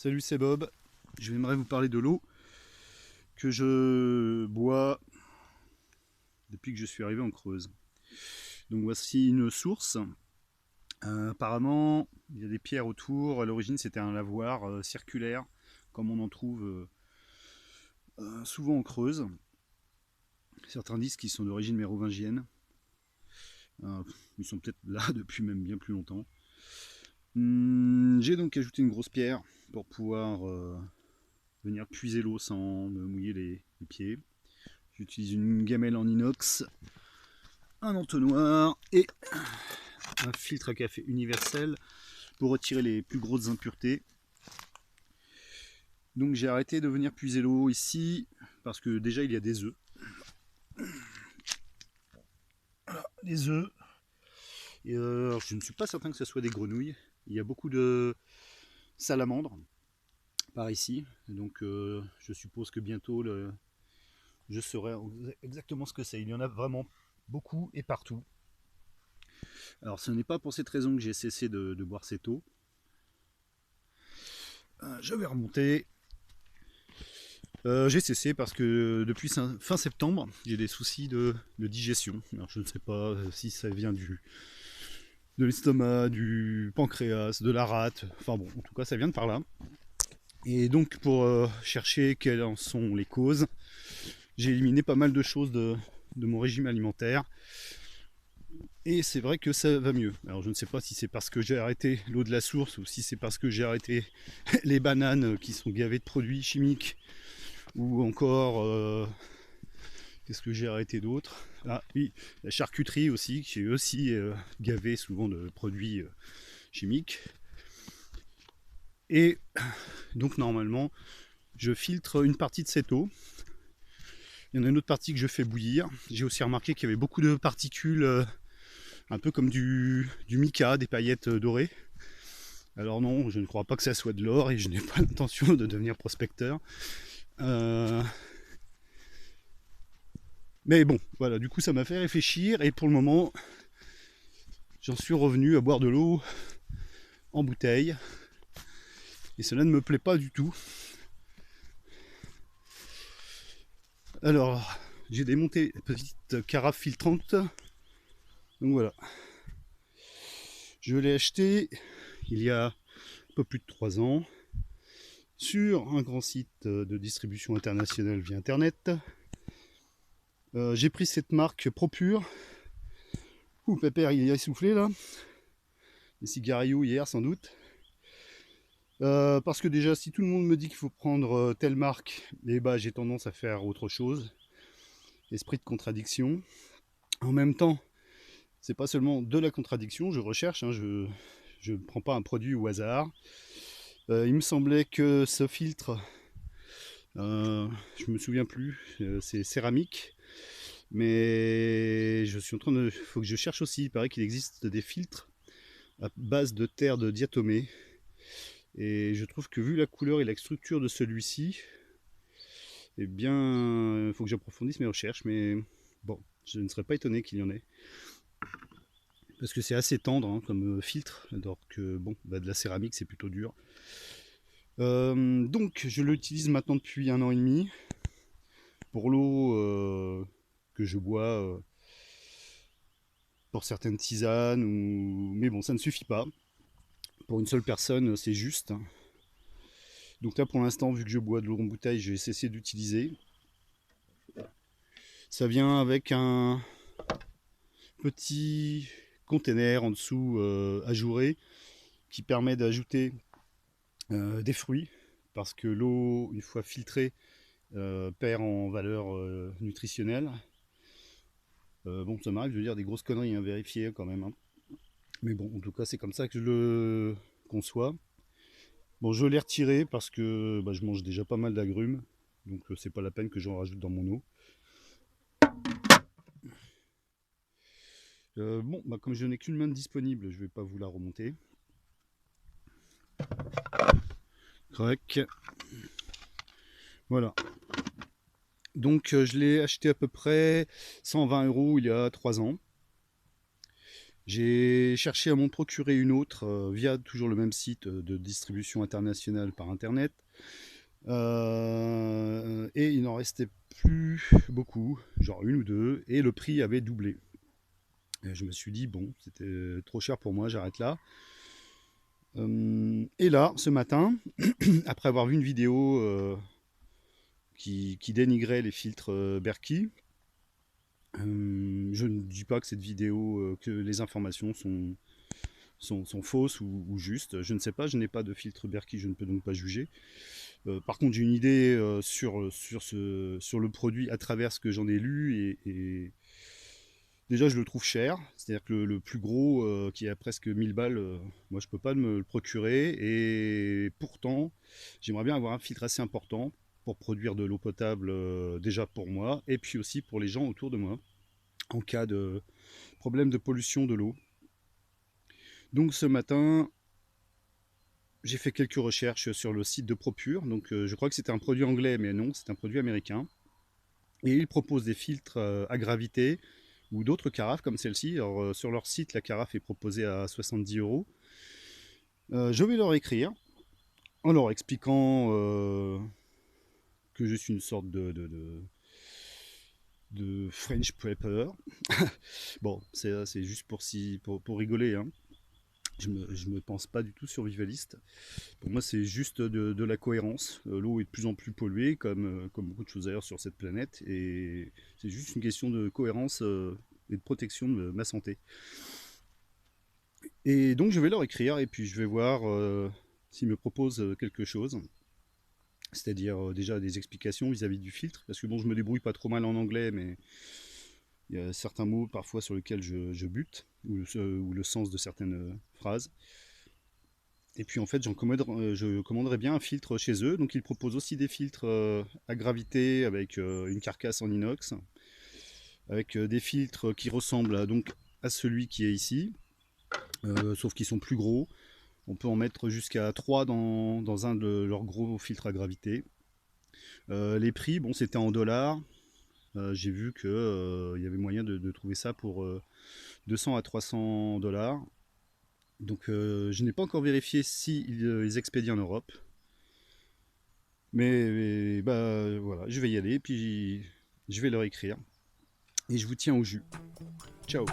Salut, c'est Bob. J'aimerais vous parler de l'eau que je bois depuis que je suis arrivé en Creuse. Donc voici une source. Apparemment, il y a des pierres autour. À l'origine, c'était un lavoir circulaire, comme on en trouve souvent en Creuse. Certains disent qu'ils sont d'origine mérovingienne. Ils sont peut-être là depuis même bien plus longtemps. J'ai donc ajouté une grosse pierre pour pouvoir venir puiser l'eau sans me mouiller les pieds. J'utilise une gamelle en inox, un entonnoir et un filtre à café universel pour retirer les plus grosses impuretés. Donc j'ai arrêté de venir puiser l'eau ici parce que déjà il y a des œufs. Voilà, des œufs. Et alors, je ne suis pas certain que ce soit des grenouilles. Il y a beaucoup de salamandres par ici. Donc je suppose que bientôt je saurai exactement ce que c'est. Il y en a vraiment beaucoup et partout. Alors ce n'est pas pour cette raison que j'ai cessé de boire cette eau. Je vais remonter. J'ai cessé parce que depuis fin septembre, j'ai des soucis de digestion. Alors je ne sais pas si ça vient de l'estomac, du pancréas, de la rate. Enfin bon, en tout cas ça vient de par là. Et donc pour chercher quelles en sont les causes, j'ai éliminé pas mal de choses de mon régime alimentaire. Et c'est vrai que ça va mieux. Alors je ne sais pas si c'est parce que j'ai arrêté l'eau de la source ou si c'est parce que j'ai arrêté les bananes qui sont gavées de produits chimiques ou encore qu'est-ce que j'ai arrêté d'autre. Ah oui, la charcuterie aussi qui est aussi gavée souvent de produits chimiques. Et donc normalement je filtre une partie de cette eau. Il y en a une autre partie que je fais bouillir. J'ai aussi remarqué qu'il y avait beaucoup de particules un peu comme du mica, des paillettes dorées. Alors non, je ne crois pas que ça soit de l'or et je n'ai pas l'intention de devenir prospecteur. Mais bon, voilà, du coup ça m'a fait réfléchir et pour le moment, j'en suis revenu à boire de l'eau en bouteille. Et cela ne me plaît pas du tout. Alors, j'ai démonté la petite carafe filtrante. Donc voilà. Je l'ai acheté il y a un peu plus de 3 ans sur un grand site de distribution internationale via internet. J'ai pris cette marque ProPure. Ouh, Pépère, il y a essoufflé là. Des cigarillos hier sans doute. Parce que déjà, si tout le monde me dit qu'il faut prendre telle marque, eh ben, j'ai tendance à faire autre chose. Esprit de contradiction. En même temps, c'est pas seulement de la contradiction, je recherche, hein, je ne prends pas un produit au hasard. Il me semblait que ce filtre, je me souviens plus, c'est céramique. Mais je suis en train de. Il faut que je cherche aussi. Il paraît qu'il existe des filtres à base de terre de diatomée. Et je trouve que vu la couleur et la structure de celui-ci, eh bien, il faut que j'approfondisse mes recherches. Mais bon, je ne serais pas étonné qu'il y en ait. Parce que c'est assez tendre hein, comme filtre. Alors que bon, bah, de la céramique, c'est plutôt dur. Donc, je l'utilise maintenant depuis 1 an et demi. Pour l'eau que je bois pour certaines tisanes. Mais bon, ça ne suffit pas. Pour une seule personne, c'est juste. Donc là, pour l'instant, vu que je bois de l'eau en bouteille, j'ai cessé d'utiliser. Ça vient avec un petit container en dessous ajouré qui permet d'ajouter des fruits parce que l'eau, une fois filtrée, perd en valeur nutritionnelle. Bon, ça m'arrive de dire des grosses conneries, hein, vérifier quand même. Hein. Mais bon, en tout cas, c'est comme ça que je le conçois. Bon, je l'ai retiré parce que bah, je mange déjà pas mal d'agrumes, donc c'est pas la peine que j'en rajoute dans mon eau. Bon, bah, comme je n'ai qu'une main disponible, je vais pas vous la remonter. Crac. Voilà. Donc je l'ai acheté à peu près 120 € il y a 3 ans. J'ai cherché à m'en procurer une autre via toujours le même site de distribution internationale par internet. Et il n'en restait plus beaucoup, genre une ou deux, et le prix avait doublé. Et je me suis dit, bon, c'était trop cher pour moi, j'arrête là. Et là, ce matin, après avoir vu une vidéo qui dénigrait les filtres Berkey, je ne dis pas que cette vidéo, que les informations sont fausses ou justes. Je ne sais pas, je n'ai pas de filtre Berkey, je ne peux donc pas juger. Par contre, j'ai une idée sur le produit à travers ce que j'en ai lu et déjà je le trouve cher. C'est-à-dire que le plus gros qui est à presque 1000 balles, moi je peux pas me le procurer et pourtant j'aimerais bien avoir un filtre assez important pour produire de l'eau potable déjà pour moi et puis aussi pour les gens autour de moi en cas de problème de pollution de l'eau. Donc ce matin, j'ai fait quelques recherches sur le site de Propure. Donc je crois que c'était un produit anglais, mais non, c'est un produit américain. Et ils proposent des filtres à gravité ou d'autres carafes comme celle-ci. Alors sur leur site, la carafe est proposée à 70 euros. Je vais leur écrire en leur expliquant que je suis une sorte de French prepper. Bon, c'est juste pour rigoler, hein. Je me pense pas du tout survivaliste. Pour moi, c'est juste de la cohérence. L'eau est de plus en plus polluée, comme beaucoup de choses ailleurs sur cette planète, et c'est juste une question de cohérence et de protection de ma santé. Et donc, je vais leur écrire, et puis je vais voir s'ils me proposent quelque chose, c'est-à-dire déjà des explications vis-à-vis du filtre, parce que bon, je me débrouille pas trop mal en anglais, mais il y a certains mots parfois sur lesquels je bute, ou le sens de certaines phrases. Et puis en fait, je commanderais bien un filtre chez eux. Donc ils proposent aussi des filtres à gravité avec une carcasse en inox, avec des filtres qui ressemblent donc à celui qui est ici, sauf qu'ils sont plus gros. On peut en mettre jusqu'à 3 dans un de leurs gros filtres à gravité. Les prix, bon, c'était en dollars. J'ai vu qu'il y avait moyen de trouver ça pour 200 à 300 dollars. Donc je n'ai pas encore vérifié si ils expédient en Europe. Mais bah voilà, je vais y aller, puis je vais leur écrire. Et je vous tiens au jus. Ciao.